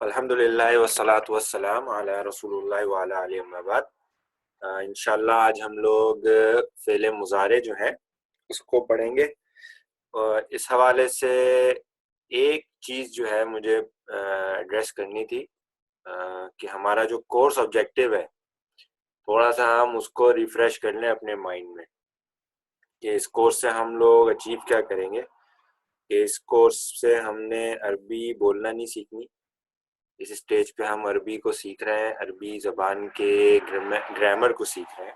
الحمدللہ والصلاۃ والسلام علی رسول اللہ وعلی آلہ اما بعد۔ انشاءاللہ آج ہم لوگ فعل مضارع جو ہے اس کو پڑھیں گے، اور اس حوالے سے ایک چیز جو ہے مجھے ایڈریس کرنی تھی کہ ہمارا جو کورس آبجیکٹیو ہے تھوڑا سا ہم اس کو ریفریش کر لیں اپنے مائنڈ میں کہ اس کورس سے ہم لوگ اچیو کیا کریں گے۔ کہ اس کورس سے ہم نے عربی بولنا نہیں سیکھنی، اس اسٹیج پہ ہم عربی کو سیکھ رہے ہیں، عربی زبان کے گرامر کو سیکھ رہے ہیں،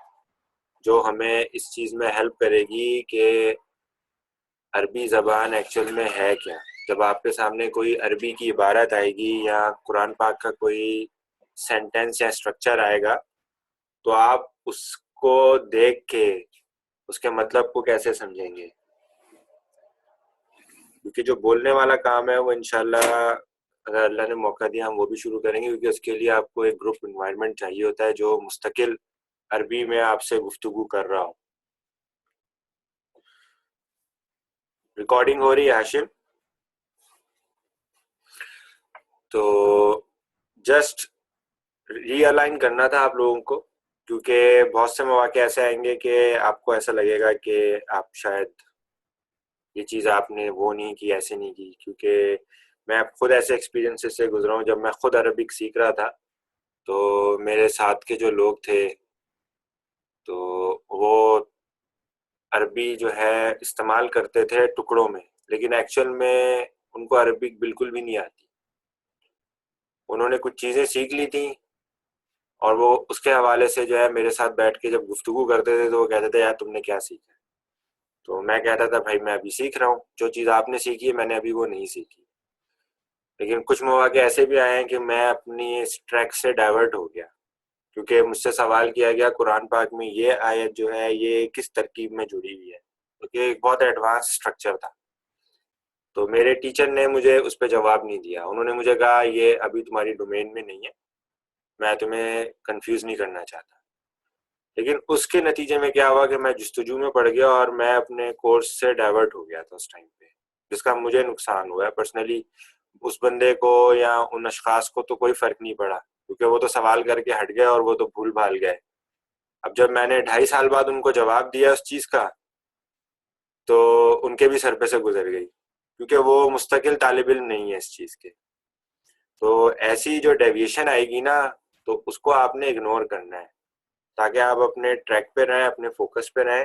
جو ہمیں اس چیز میں ہیلپ کرے گی کہ عربی زبان ایکچوئل میں ہے کیا۔ جب آپ کے سامنے کوئی عربی کی عبارت آئے گی یا قرآن پاک کا کوئی سینٹینس یا اسٹرکچر آئے گا تو آپ اس کو دیکھ کے اس کے مطلب کو کیسے سمجھیں گے، کیونکہ جو بولنے والا کام ہے وہ انشاءاللہ اگر اللہ نے موقع دیا ہم وہ بھی شروع کریں گے، کیونکہ اس کے لیے آپ کو ایک گروپ انوائرمنٹ چاہیے ہوتا ہے جو مستقل عربی میں آپ سے گفتگو کر رہا ہو۔ ریکارڈنگ ہو رہی ہے ہاشم؟ تو جسٹ ری الائن کرنا تھا آپ لوگوں کو، کیونکہ بہت سے مواقع ایسے آئیں گے کہ آپ کو ایسا لگے گا کہ آپ شاید یہ چیز آپ نے وہ نہیں کی، ایسے نہیں کی، کیونکہ میں خود ایسے ایکسپیرینس سے گزرا ہوں۔ جب میں خود عربک سیکھ رہا تھا تو میرے ساتھ کے جو لوگ تھے تو وہ عربی جو ہے استعمال کرتے تھے ٹکڑوں میں، لیکن ایکچوئل میں ان کو عربک بالکل بھی نہیں آتی۔ انہوں نے کچھ چیزیں سیکھ لی تھیں اور وہ اس کے حوالے سے جو ہے میرے ساتھ بیٹھ کے جب گفتگو کرتے تھے تو وہ کہتے تھے یار تم نے کیا سیکھا؟ تو میں کہتا تھا بھائی میں ابھی سیکھ رہا ہوں، جو چیز آپ نے سیکھی ہے میں نے ابھی وہ نہیں سیکھی۔ لیکن کچھ مواقع ایسے بھی آئے ہیں کہ میں اپنی اس ٹریک سے ڈائیورٹ ہو گیا، کیونکہ مجھ سے سوال کیا گیا قرآن پاک میں یہ آیت جو ہے یہ کس ترکیب میں جڑی ہوئی ہے، کیونکہ ایک بہت ایڈوانس اسٹرکچر تھا۔ تو میرے ٹیچر نے مجھے اس پہ جواب نہیں دیا، انہوں نے مجھے کہا یہ ابھی تمہاری ڈومین میں نہیں ہے، میں تمہیں کنفیوز نہیں کرنا چاہتا۔ لیکن اس کے نتیجے میں کیا ہوا کہ میں جستجو میں پڑ گیا اور میں اپنے کورس سے ڈائیورٹ ہو گیا تھا اس ٹائم پہ، جس کا مجھے نقصان ہوا ہے پرسنلی۔ اس بندے کو یا ان اشخاص کو تو کوئی فرق نہیں پڑا، کیونکہ وہ تو سوال کر کے ہٹ گئے اور وہ تو بھول بھال گئے۔ اب جب میں نے 2.5 سال بعد ان کو جواب دیا اس چیز کا تو ان کے بھی سر پہ سے گزر گئی، کیونکہ وہ مستقل طالب علم نہیں ہے اس چیز کے۔ تو ایسی جو ڈیویشن آئے گی نا تو اس کو آپ نے اگنور کرنا ہے تاکہ آپ اپنے ٹریک پہ رہیں، اپنے فوکس پہ رہیں۔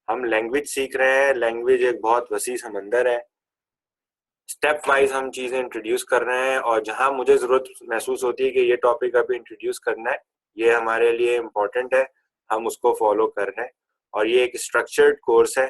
ہم لینگویج سیکھ رہے ہیں، لینگویج ایک بہت وسیع سمندر ہے، اسٹیپ وائز ہم چیزیں انٹروڈیوس کر رہے ہیں، اور جہاں مجھے ضرورت محسوس ہوتی ہے کہ یہ ٹاپک ابھی انٹروڈیوس کرنا ہے، یہ ہمارے لیے امپورٹنٹ ہے، ہم اس کو فالو کر رہے ہیں۔ اور یہ ایک اسٹرکچرڈ کورس ہے،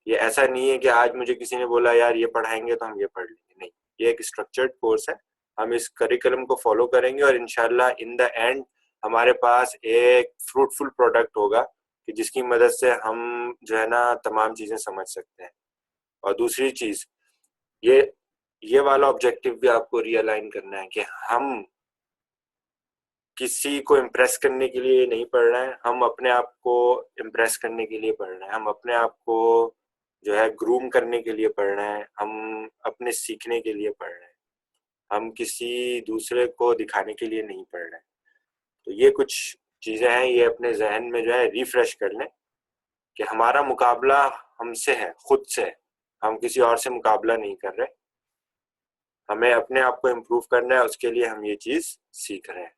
یہ ایسا نہیں ہے کہ آج مجھے کسی نے بولا یار یہ پڑھائیں گے تو ہم یہ پڑھ لیں گے، نہیں، یہ ایک اسٹرکچرڈ کورس ہے۔ ہم اس کریکولم کو فالو کریں گے اور انشاءاللہ ان دا اینڈ ہمارے پاس ایک فروٹفل پروڈکٹ ہوگا کہ جس کی مدد سے ہم جو ہے نا تمام چیزیں سمجھ سکتے ہیں۔ اور دوسری چیز یہ والا آبجیکٹیو بھی آپ کو ری الائن کرنا ہے کہ ہم کسی کو امپریس کرنے کے لیے نہیں پڑھ رہے ہیں، ہم اپنے آپ کو امپریس کرنے کے لیے پڑھ رہے ہیں، ہم اپنے آپ کو جو ہے گروم کرنے کے لیے پڑھ رہے ہیں، ہم اپنے سیکھنے کے لیے پڑھ رہے ہیں، ہم کسی دوسرے کو دکھانے کے لیے نہیں پڑھ رہے ہیں۔ تو یہ کچھ چیزیں ہیں، یہ اپنے ذہن میں جو ہے ریفریش کر لیں کہ ہمارا مقابلہ ہم سے ہے، خود سے ہے، ہم کسی اور سے مقابلہ نہیں کر رہے، ہمیں اپنے آپ کو امپروو کرنا ہے، اس کے لیے ہم یہ چیز سیکھ رہے ہیں۔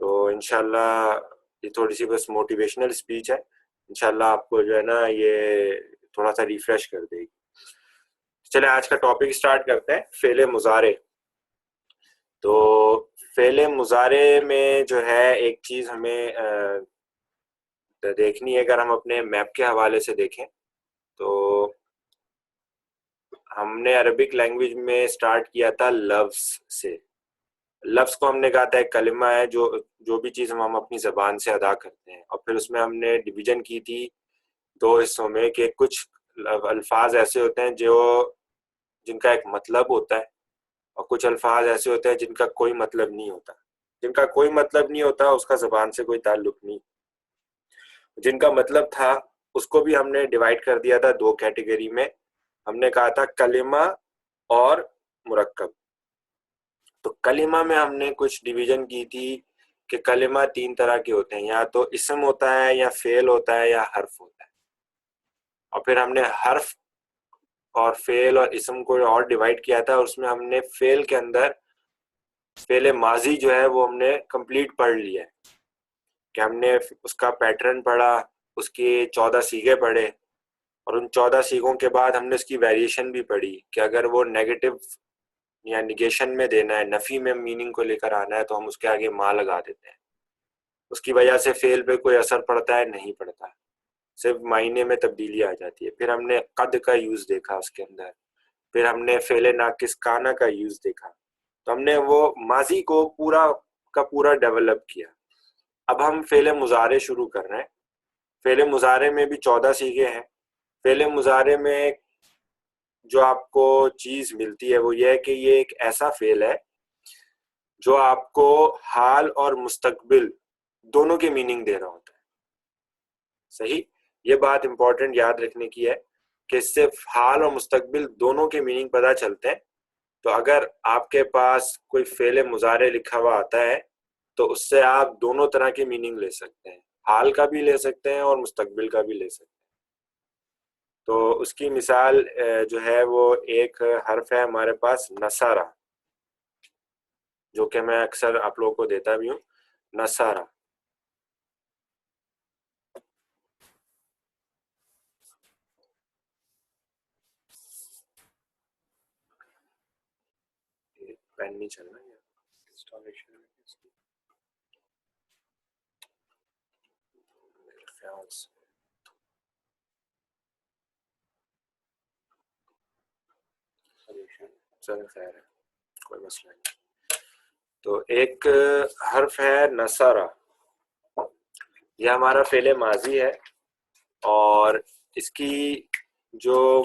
تو انشاءاللہ یہ تھوڑی سی بس موٹیویشنل اسپیچ ہے، انشاءاللہ آپ کو جو ہے نا یہ تھوڑا سا ریفریش کر دے گی۔ چلیں آج کا ٹاپک اسٹارٹ کرتے ہیں، فعل مضارع۔ تو فعل مضارع میں جو ہے ایک چیز ہمیں دیکھنی ہے، اگر ہم اپنے میپ کے حوالے سے دیکھیں تو ہم نے عربک لینگویج میں اسٹارٹ کیا تھا لفظ سے۔ لفظ کو ہم نے کہا تھا ایک کلمہ ہے جو بھی چیز ہم اپنی زبان سے ادا کرتے ہیں، اور پھر اس میں ہم نے ڈویژن کی تھی 2 حصوں میں کہ کچھ الفاظ ایسے ہوتے ہیں جن کا ایک مطلب ہوتا ہے، اور کچھ الفاظ ایسے ہوتے ہیں جن کا کوئی مطلب نہیں ہوتا۔ جن کا کوئی مطلب نہیں ہوتا اس کا زبان سے کوئی تعلق نہیں، جن کا مطلب تھا اس کو بھی ہم نے ڈیوائڈ کر دیا تھا 2 کیٹیگری میں، ہم نے کہا تھا کلمہ اور مرکب۔ تو کلمہ میں ہم نے کچھ ڈویژن کی تھی کہ کلمہ 3 طرح کے ہوتے ہیں، یا تو اسم ہوتا ہے، یا فعل ہوتا ہے، یا حرف ہوتا ہے. اور پھر ہم نے حرف اور فعل اور اسم کو اور ڈیوائڈ کیا تھا. اس میں ہم نے فعل کے اندر فعل ماضی جو ہے وہ ہم نے کمپلیٹ پڑھ لیا ہے، کہ ہم نے اس کا پیٹرن پڑھا، اس کے 14 صیغے پڑھے، اور ان 14 صیغوں کے بعد ہم نے اس کی ویریشن بھی پڑھی کہ اگر وہ نیگیٹو یا نگیشن میں دینا ہے، نفی میں میننگ کو لے کر آنا ہے، تو ہم اس کے آگے ما لگا دیتے ہیں. اس کی وجہ سے فعل پہ کوئی اثر پڑتا ہے؟ نہیں پڑتا، صرف معنی میں تبدیلی آ جاتی ہے. پھر ہم نے قد کا یوز دیکھا اس کے اندر، پھر ہم نے فعل ناقص کانا کا یوز دیکھا. تو ہم نے وہ ماضی کو پورا کا پورا ڈیولپ کیا. اب ہم فعل مضارع شروع کر رہے ہیں. فعل مضارع میں بھی 14 صیغے ہیں. فعل مضارع میں جو آپ کو چیز ملتی ہے وہ یہ ہے کہ یہ ایک ایسا فعل ہے جو آپ کو حال اور مستقبل دونوں کے میننگ دے رہا ہوتا ہے. صحیح، یہ بات امپورٹنٹ یاد رکھنے کی ہے کہ صرف حال اور مستقبل دونوں کے میننگ پتہ چلتے ہیں. تو اگر آپ کے پاس کوئی فعل مضارع لکھا ہوا آتا ہے تو اس سے آپ دونوں طرح کے میننگ لے سکتے ہیں، حال کا بھی لے سکتے ہیں اور مستقبل کا بھی لے سکتے ہیں. تو اس کی مثال جو ہے وہ ایک حرف ہے ہمارے پاس نصارہ، جو کہ میں اکثر آپ لوگوں کو دیتا بھی ہوں، نصارہ. پین نہیں چلنا ہے چل خیر ہے، کوئی مسئلہ نہیں. تو ایک حرف ہے نصارہ، یہ ہمارا فعل ماضی ہے، اور اس کی جو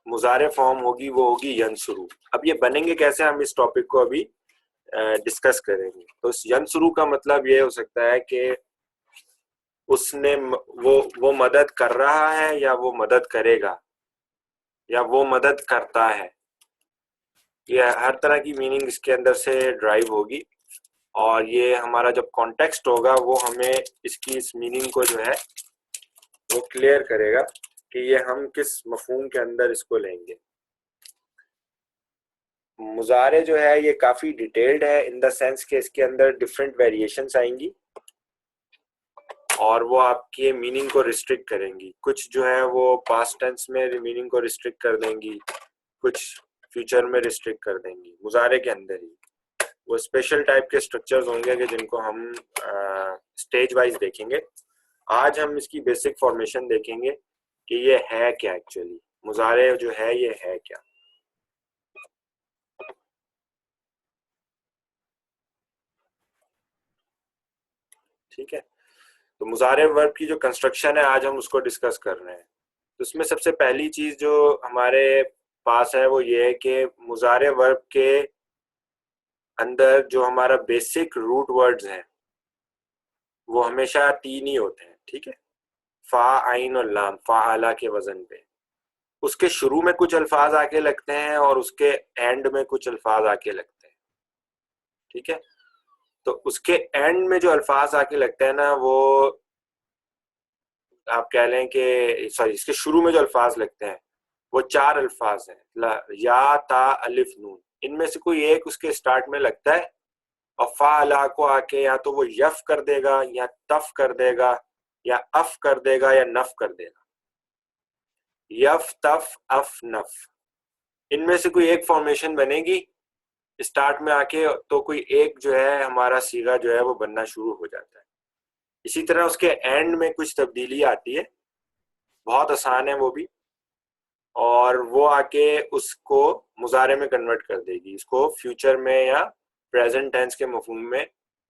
مضارع فارم ہوگی وہ ہوگی ینصرو. اب یہ بنیں گے کیسے، ہم اس ٹاپک کو ابھی ڈسکس کریں گے. تو اس ینصرو کا مطلب یہ ہو سکتا ہے کہ اس نے وہ مدد کر رہا ہے، یا وہ مدد کرے گا، یا وہ مدد کرتا ہے. یہ ہر طرح کی میننگ اس کے اندر سے ڈرائیو ہوگی، اور یہ ہمارا جب کانٹیکسٹ ہوگا وہ ہمیں اس کی اس میننگ کو جو ہے وہ کلیئر کرے گا کہ یہ ہم کس مفہوم کے اندر اس کو لیں گے. مضارع جو ہے یہ کافی ڈیٹیلڈ ہے ان دا سینس کہ اس کے اندر ڈفرینٹ ویریشنس آئیں گی، اور وہ آپ کے میننگ کو ریسٹرکٹ کریں گی. کچھ جو ہے وہ پاسٹ ٹینس میں میننگ کو ریسٹرکٹ کر دیں گی، کچھ فیوچر میں ریسٹرکٹ کر دیں گی. مضارع کے اندر ہی وہ اسپیشل ٹائپ کے اسٹرکچرز ہوں گے کہ جن کو ہم اسٹیج وائز دیکھیں گے. آج ہم اس کی بیسک فارمیشن دیکھیں گے کہ یہ ہے کیا ایکچولی، مضارع جو ہے یہ ہے کیا. ٹھیک ہے، تو مضارع ورب کی جو کنسٹرکشن ہے آج ہم اس کو ڈسکس کر رہے ہیں. تو اس میں سب سے پہلی چیز جو ہمارے پاس ہے وہ یہ ہے کہ مضارع ورب کے اندر جو ہمارا بیسک روٹ ورڈز ہیں وہ ہمیشہ 3 ہی ہوتے ہیں. ٹھیک ہے، فا، عین اور لام، فاعلہ کے وزن پہ. اس کے شروع میں کچھ الفاظ آ کے لگتے ہیں اور اس کے اینڈ میں کچھ الفاظ آ کے لگتے ہیں. ٹھیک ہے، تو اس کے اینڈ میں جو الفاظ آ کے لگتے ہیں نا وہ آپ کہہ لیں کہ سوری، اس کے شروع میں جو الفاظ لگتے ہیں وہ 4 الفاظ ہیں، یا، تا، الف، نون. ان میں سے کوئی ایک اس کے سٹارٹ میں لگتا ہے، اور فاعلہ کو آ کے یا تو وہ یف کر دے گا، یا تف کر دے گا، یا اف کر دے گا، یا نف کر دے گا. یف، تف، اف، نف، ان میں سے کوئی ایک فارمیشن بنے گی اسٹارٹ میں آ کے، تو کوئی ایک جو ہے ہمارا صیغہ جو ہے وہ بننا شروع ہو جاتا ہے. اسی طرح اس کے اینڈ میں کچھ تبدیلی آتی ہے، بہت آسان ہے وہ بھی، اور وہ آ کے اس کو مضارع میں کنورٹ کر دے گی، اس کو فیوچر میں یا پریزنٹ ٹینس کے مفہوم میں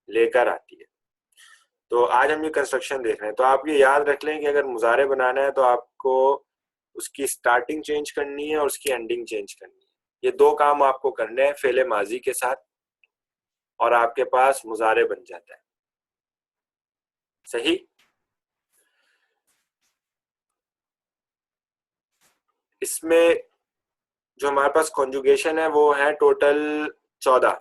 لے کر آتی ہے. تو آج ہم یہ کنسٹرکشن دیکھ رہے ہیں. تو آپ یہ یاد رکھ لیں کہ اگر مضارع بنانا ہے تو آپ کو اس کی سٹارٹنگ چینج کرنی ہے اور اس کی اینڈنگ چینج کرنی ہے. یہ 2 کام آپ کو کرنے ہیں فعل ماضی کے ساتھ، اور آپ کے پاس مضارع بن جاتا ہے. صحیح، اس میں جو ہمارے پاس کنجوگیشن ہے وہ ہے ٹوٹل 14.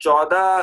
14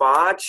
5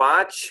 5